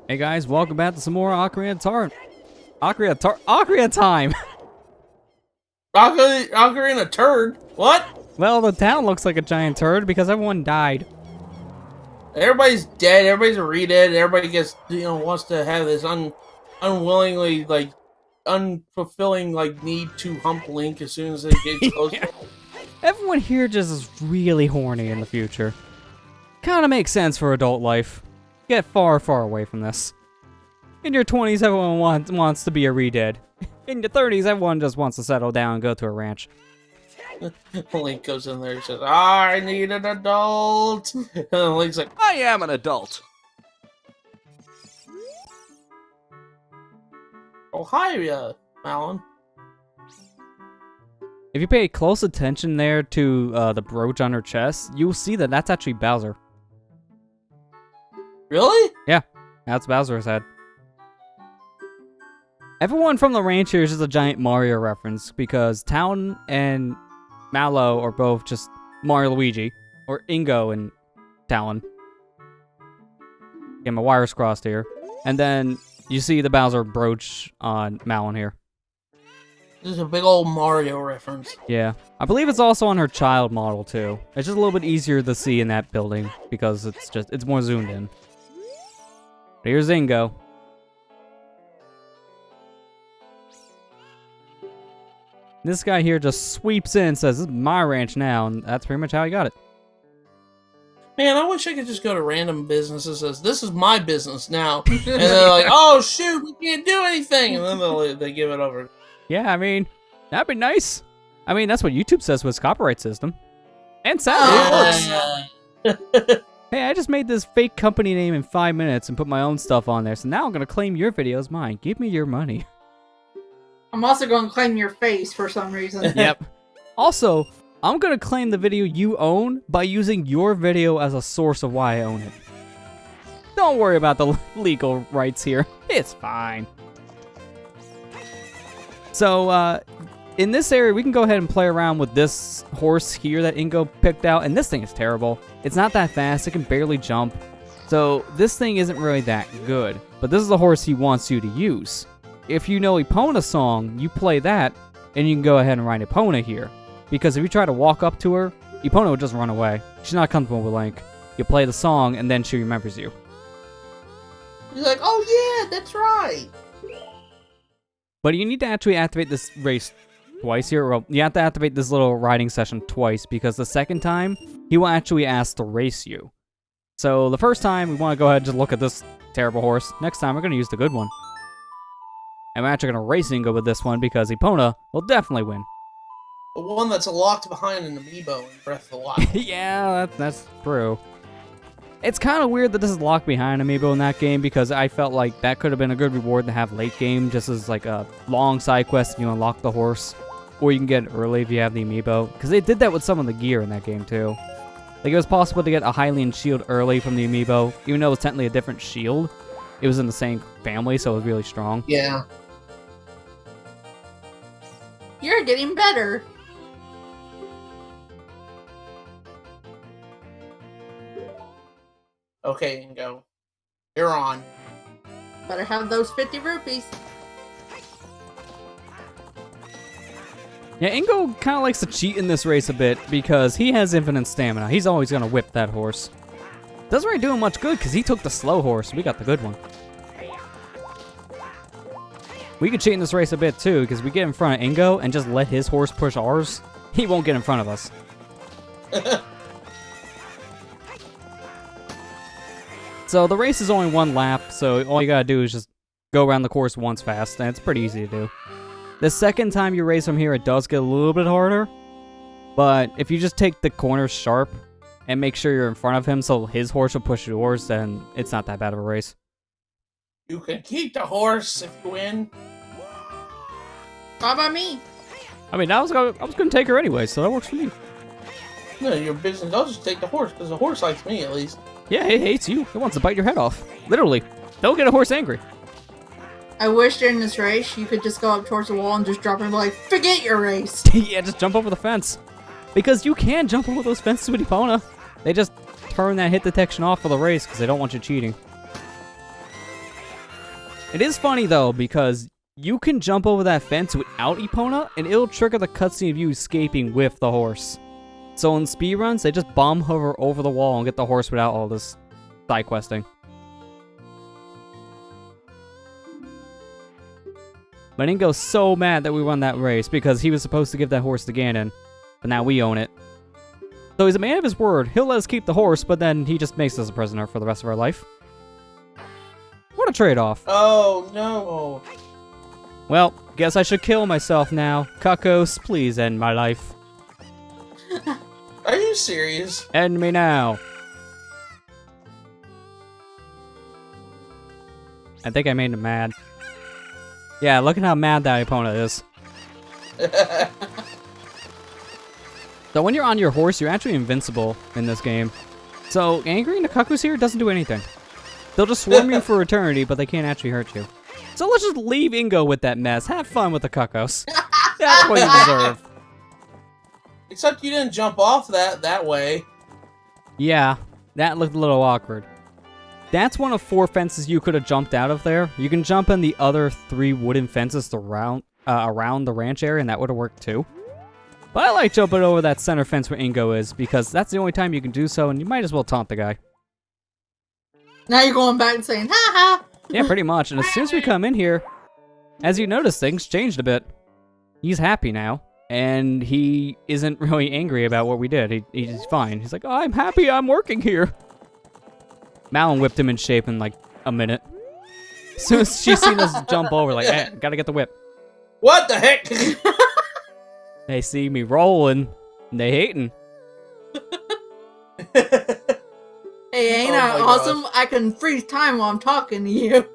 Hey guys, welcome back to some more Ocarina time. Ocarina turd? What? Well, the town looks like a giant turd because everyone died. Everybody's dead. Everybody's re-dead. Everybody gets, wants to have this unwillingly, unfulfilling, need to hump Link as soon as they get close. Yeah. Everyone here just is really horny in the future. Kinda makes sense for adult life. Get far, far away from this. In your 20s, everyone wants to be a re-dead. In your 30s, everyone just wants to settle down and go to a ranch. Link goes in there and says, I need an adult. And then Link's like, I am an adult. oh, hi, Malon. If you pay close attention there to the brooch on her chest, you'll see that that's actually Bowser. Really? Yeah, that's Bowser's head. Everyone from the ranch here is just a giant Mario reference because Town and Mallow are both just Mario Luigi, or Ingo and Talon. Yeah, my wires crossed here. And then you see the Bowser brooch on Malon here. This is a big old Mario reference. Yeah. I believe it's also on her child model too. It's just a little bit easier to see in that building because it's more zoomed in. But here's Ingo. This guy here just sweeps in and says, this is my ranch now, and that's pretty much how he got it. Man, I wish I could just go to random businesses and says, this is my business now. And they're like, oh shoot, we can't do anything. And then they give it over. Yeah, I mean, that'd be nice. I mean, that's what YouTube says with its copyright system. And sadly, it works. Hey, I just made this fake company name in 5 minutes and put my own stuff on there, so now I'm going to claim your video as mine. Give me your money. I'm also going to claim your face for some reason. Yep. Also, I'm going to claim the video you own by using your video as a source of why I own it. Don't worry about the legal rights here. It's fine. So, in this area, we can go ahead and play around with this horse here that Ingo picked out, and this thing is terrible. It's not that fast, it can barely jump, so this thing isn't really that good. But this is the horse he wants you to use. If you know Epona's song, you play that, and you can go ahead and ride Epona here. Because if you try to walk up to her, Epona will just run away. She's not comfortable with Link. You play the song, and then she remembers you. He's like, oh yeah, that's right. But you need to actually activate this race twice here. Well, you have to activate this little riding session twice, because the second time, he will actually ask to race you. So the first time, we want to go ahead and just look at this terrible horse. Next time, we're going to use the good one. And we're actually going to race Ingo with this one, because Epona will definitely win. The one that's locked behind an amiibo in Breath of the Wild. Yeah, that's true. It's kind of weird that this is locked behind amiibo in that game, because I felt like that could have been a good reward to have late game, just as like a long side quest if you unlock the horse. Or you can get it early if you have the amiibo. Because they did that with some of the gear in that game too. Like it was possible to get a Hylian shield early from the amiibo, even though it was technically a different shield. It was in the same family, so it was really strong. Yeah. You're getting better. Okay, Ingo. You're on. Better have those 50 rupees. Yeah, Ingo kind of likes to cheat in this race a bit because he has infinite stamina. He's always going to whip that horse. Doesn't really do him much good because he took the slow horse. We got the good one. We could cheat in this race a bit too because we get in front of Ingo and just let his horse push ours. He won't get in front of us. So the race is only one lap, so all you gotta do is just go around the course once fast, and it's pretty easy to do. The second time you race from here, it does get a little bit harder, but if you just take the corners sharp and make sure you're in front of him so his horse will push yours, then it's not that bad of a race. You can keep the horse if you win. How about me? I mean, I was gonna take her anyway, so that works for me. No, your business. I'll just take the horse because the horse likes me at least. Yeah, it hates you. It wants to bite your head off. Literally. Don't get a horse angry. I wish during this race you could just go up towards the wall and just drop it and be like, forget your race. Yeah, just jump over the fence. Because you can jump over those fences with Epona. They just turn that hit detection off for the race because they don't want you cheating. It is funny, though, because you can jump over that fence without Epona, and it'll trigger the cutscene of you escaping with the horse. So in speedruns, they just bomb hover over the wall and get the horse without all this side questing. But Ingo's so mad that we won that race because he was supposed to give that horse to Ganon, but now we own it. So he's a man of his word. He'll let us keep the horse, but then he just makes us a prisoner for the rest of our life. What a trade-off. Oh, no. Well, guess I should kill myself now. Kakos, please end my life. Are you serious? End me now. I think I made him mad. Yeah, look at how mad that opponent is. So when you're on your horse, you're actually invincible in this game. So angry the Kakus here doesn't do anything. They'll just swarm you for eternity, but they can't actually hurt you. So let's just leave Ingo with that mess. Have fun with the Kakos. That's what you deserve. Except you didn't jump off that way. Yeah, that looked a little awkward. That's one of 4 fences you could have jumped out of there. You can jump in the other 3 wooden fences around the ranch area, and that would have worked too. But I like jumping over that center fence where Ingo is, because that's the only time you can do so, and you might as well taunt the guy. Now you're going back and saying, ha ha! Yeah, pretty much. And as soon as we come in here, as you notice, things changed a bit. He's happy now, and he isn't really angry about what we did. He's fine. He's like, oh, I'm happy I'm working here. Malin whipped him in shape in like a minute. As soon as she's seen us jump over, like, gotta get the whip. What the heck? They see me rolling, and they hating. Hey, ain't I awesome? Gosh. I can freeze time while I'm talking to you.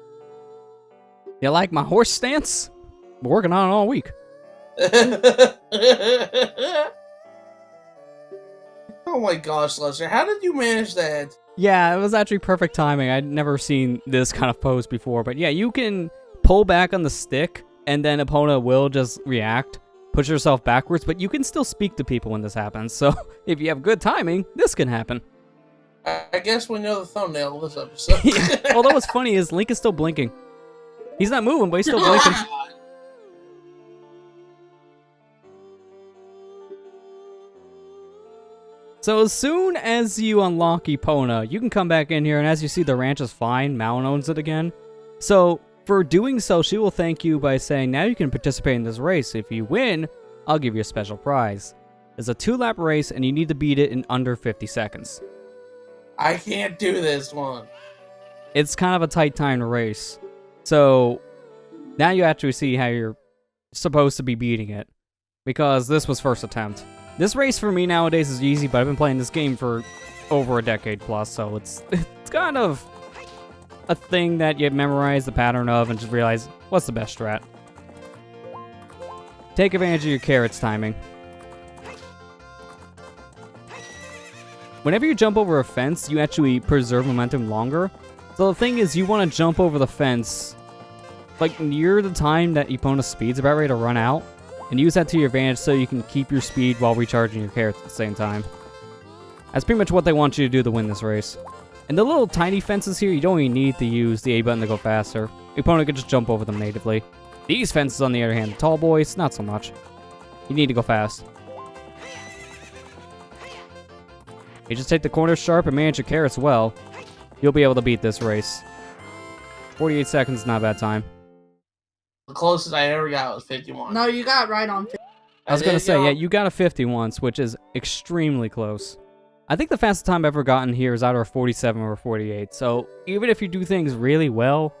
You like my horse stance? Been working on it all week. Oh my gosh, Lester, how did you manage that? Yeah, it was actually perfect timing. I'd never seen this kind of pose before. But yeah, you can pull back on the stick, and then Epona will just react, push yourself backwards, but you can still speak to people when this happens. So if you have good timing, this can happen. I guess we know the thumbnail of this episode. Yeah. Although what's funny is Link is still blinking. He's not moving, but he's still blinking. So as soon as you unlock Epona, you can come back in here, and as you see, the ranch is fine. Malin owns it again. So for doing so, she will thank you by saying, now you can participate in this race. If you win, I'll give you a special prize. It's a 2-lap race, and you need to beat it in under 50 seconds. I can't do this one. It's kind of a tight timed race. So now you actually see how you're supposed to be beating it, because this was first attempt. This race for me nowadays is easy, but I've been playing this game for over a decade plus, so it's kind of a thing that you memorize the pattern of and just realize what's the best strat. Take advantage of your carrots timing. Whenever you jump over a fence, you actually preserve momentum longer. So the thing is, you want to jump over the fence like near the time that Epona's speed's about ready to run out, and use that to your advantage so you can keep your speed while recharging your carrots at the same time. That's pretty much what they want you to do to win this race. And the little tiny fences here, you don't even need to use the A button to go faster. Epona can just jump over them natively. These fences, on the other hand, the tall boys, not so much. You need to go fast. You just take the corners sharp and manage your carrots well. You'll be able to beat this race. 48 seconds is not a bad time. The closest I ever got was 51. No, you got right on 50. I was going to say, yeah, you got a 50 once, which is extremely close. I think the fastest time I've ever gotten here is either a 47 or a 48, so even if you do things really well,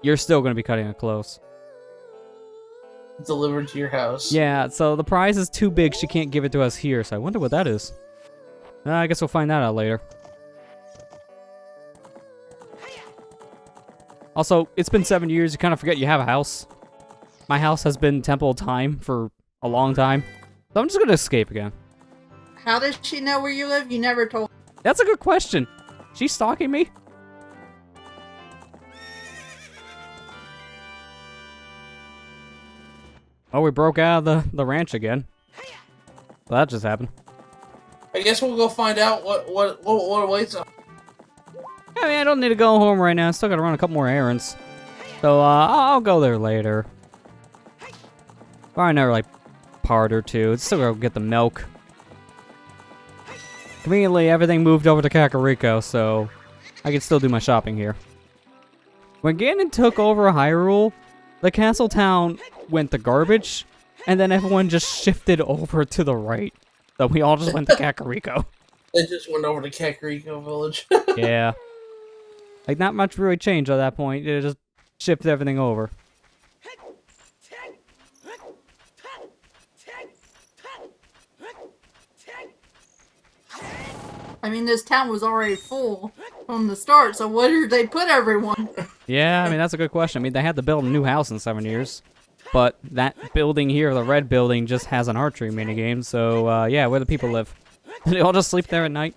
you're still going to be cutting it close. Delivered to your house. Yeah, so the prize is too big, she can't give it to us here, so I wonder what that is. I guess we'll find that out later. Also, it's been 7 years, you kind of forget you have a house. My house has been Temple of Time for a long time, so I'm just going to escape again. How does she know where you live? You never told. That's a good question. She's stalking me? Oh, we broke out of the ranch again. Well, that just happened. I guess we'll go find out what awaits us. I mean, I don't need to go home right now. I still gotta run a couple more errands. So, I'll go there later. Probably another, like, part or two. Still go get the milk. Conveniently, everything moved over to Kakariko, so I can still do my shopping here. When Ganon took over Hyrule, the castle town went to garbage, and then everyone just shifted over to the right. So we all just went to Kakariko. They just went over to Kakariko Village. Yeah. Like, not much really changed at that point. It just shifted everything over. I mean, this town was already full from the start, so where did they put everyone? Yeah, I mean, that's a good question. I mean, they had to build a new house in 7 years. But that building here, the red building, just has an archery minigame. So, yeah, where the people live. They all just sleep there at night.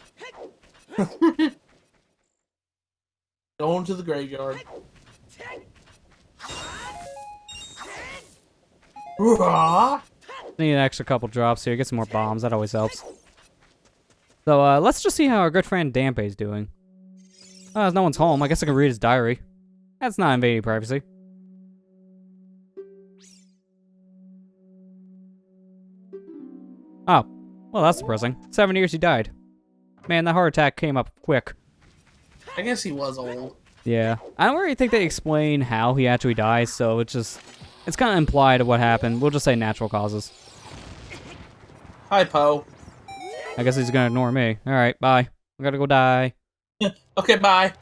Going to the graveyard. Hurrah! Need an extra couple drops here. Get some more bombs. That always helps. So, let's just see how our good friend Dampé's doing. Oh, no one's home. I guess I can read his diary. That's not invading privacy. Oh. Well, that's depressing. 7 years he died. Man, that heart attack came up quick. I guess he was old. Yeah. I don't really think they explain how he actually dies, so it's just... It's kind of implied of what happened. We'll just say natural causes. Hi, Poe. I guess he's gonna ignore me. Alright, bye. I gotta go die. Okay, bye.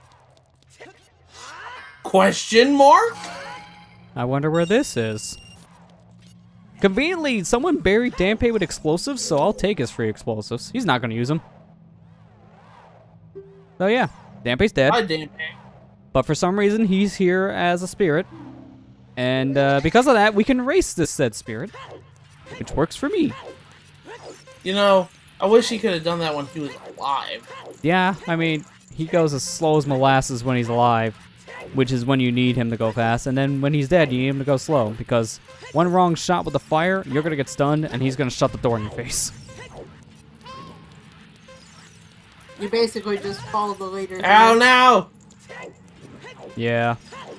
Question mark? I wonder where this is. Conveniently, someone buried Dampé with explosives, so I'll take his free explosives. He's not gonna use them. So yeah, Dampé's dead. Hi, Dampé. But for some reason, he's here as a spirit. And because of that, we can race this said spirit. Which works for me. You know, I wish he could have done that when he was alive. Yeah, I mean, he goes as slow as molasses when he's alive. Which is when you need him to go fast. And then when he's dead, you need him to go slow. Because one wrong shot with the fire, you're going to get stunned, and he's going to shut the door in your face. You basically just follow the leader. Ow, now! Yeah.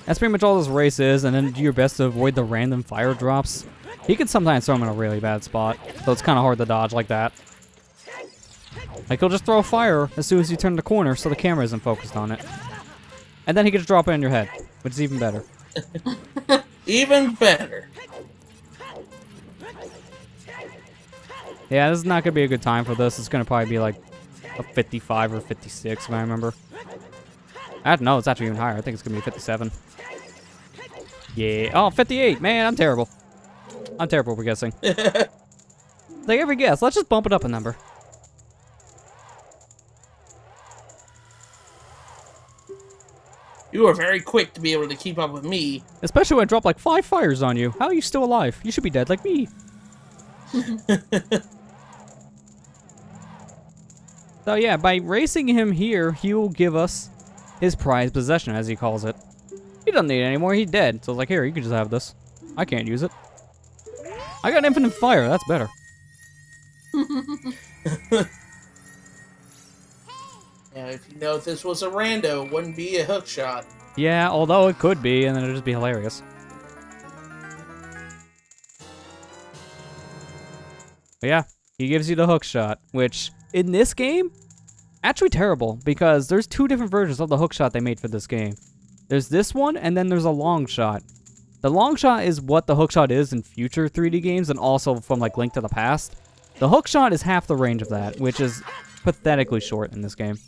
That's pretty much all this race is, and then do your best to avoid the random fire drops. He can sometimes throw him in a really bad spot, so it's kind of hard to dodge like that. Like, he'll just throw a fire as soon as you turn the corner so the camera isn't focused on it. And then he can just drop it in your head, which is even better. Even better. Yeah, this is not going to be a good time for this. It's going to probably be like a 55 or 56, if I remember. I don't know, it's actually even higher. I think it's going to be 57. Yeah. Oh, 58. Man, I'm terrible. I'm terrible for guessing. Like every guess, let's just bump it up a number. You were very quick to be able to keep up with me. Especially when I drop like 5 fires on you. How are you still alive? You should be dead like me. So yeah, by racing him here, he will give us his prized possession, as he calls it. He doesn't need it anymore, he's dead. So it's like, here, you can just have this. I can't use it. I got infinite fire, that's better. Yeah, if you know if this was a rando, it wouldn't be a hook shot. Yeah, although it could be, and then it'd just be hilarious. But yeah, he gives you the hook shot, which, in this game, actually terrible, because there's 2 different versions of the hook shot they made for this game. There's this one, and then there's a long shot. The long shot is what the hook shot is in future 3D games, and also from, like, Link to the Past. The hook shot is half the range of that, which is pathetically short in this game.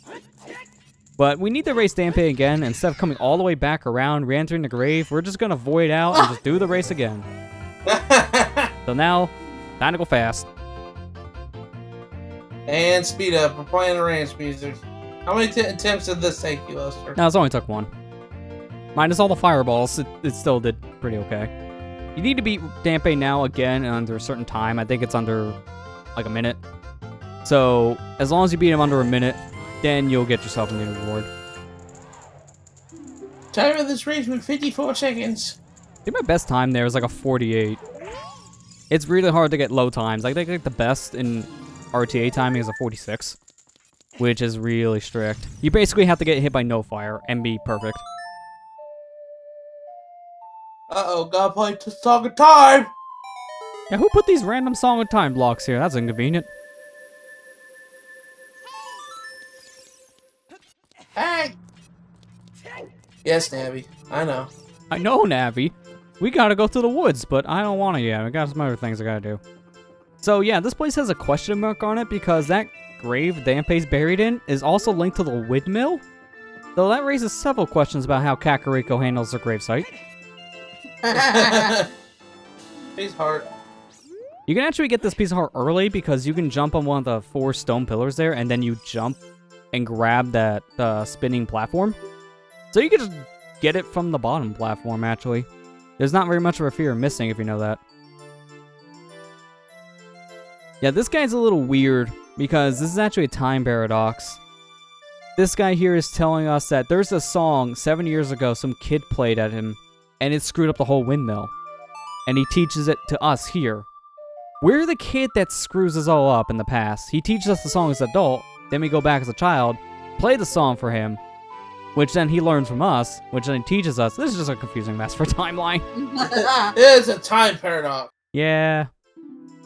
But we need to race Dampé again. Instead of coming all the way back around, re-entering the grave, we're just going to void out and just do the race again. So now, time to go fast. And speed up. We're playing the ranch music. How many attempts did this take you, Lester? No, it only took 1. Minus all the fireballs, it still did pretty okay. You need to beat Dampé now again under a certain time. I think it's under, like, a minute. So, as long as you beat him under a minute, then you'll get yourself a new reward. Time of this race was 54 seconds. I think my best time there is like a 48. It's really hard to get low times. I think like the best in RTA timing is a 46, which is really strict. You basically have to get hit by no fire and be perfect. Uh-oh, gotta play to Song of Time! Yeah, who put these random Song of Time blocks here? That's inconvenient. Hey! Yes, Navi. I know. I know, Navi. We gotta go through the woods, but I don't want to yet. I got some other things I gotta do. So yeah, this place has a question mark on it because that grave Dampé's buried in is also linked to the windmill. So that raises several questions about how Kakariko handles her gravesite. He's hard. You can actually get this piece of heart early because you can jump on one of the 4 stone pillars there, and then you jump and grab that spinning platform. So you can just get it from the bottom platform, actually. There's not very much of a fear of missing if you know that. Yeah, this guy's a little weird because this is actually a time paradox. This guy here is telling us that there's a song 7 years ago some kid played at him, and it screwed up the whole windmill. And he teaches it to us here. We're the kid that screws us all up in the past. He teaches us the song as an adult, then we go back as a child, play the song for him, which then he learns from us, which then he teaches us. This is just a confusing mess for timeline. It is a time paradox. Yeah.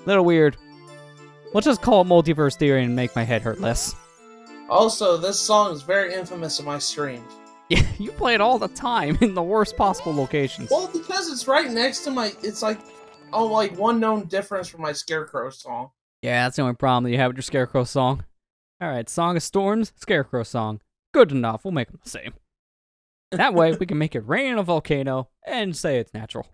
Little weird. Let's just call it multiverse theory and make my head hurt less. Also, this song is very infamous in my streams. Yeah, you play it all the time in the worst possible locations. Well, because it's right next to my... It's like... Oh, like one known difference from my Scarecrow song. Yeah, that's the only problem that you have with your Scarecrow song. Alright, Song of Storms, Scarecrow song. Good enough, we'll make them the same. That way, we can make it rain in a volcano and say it's natural.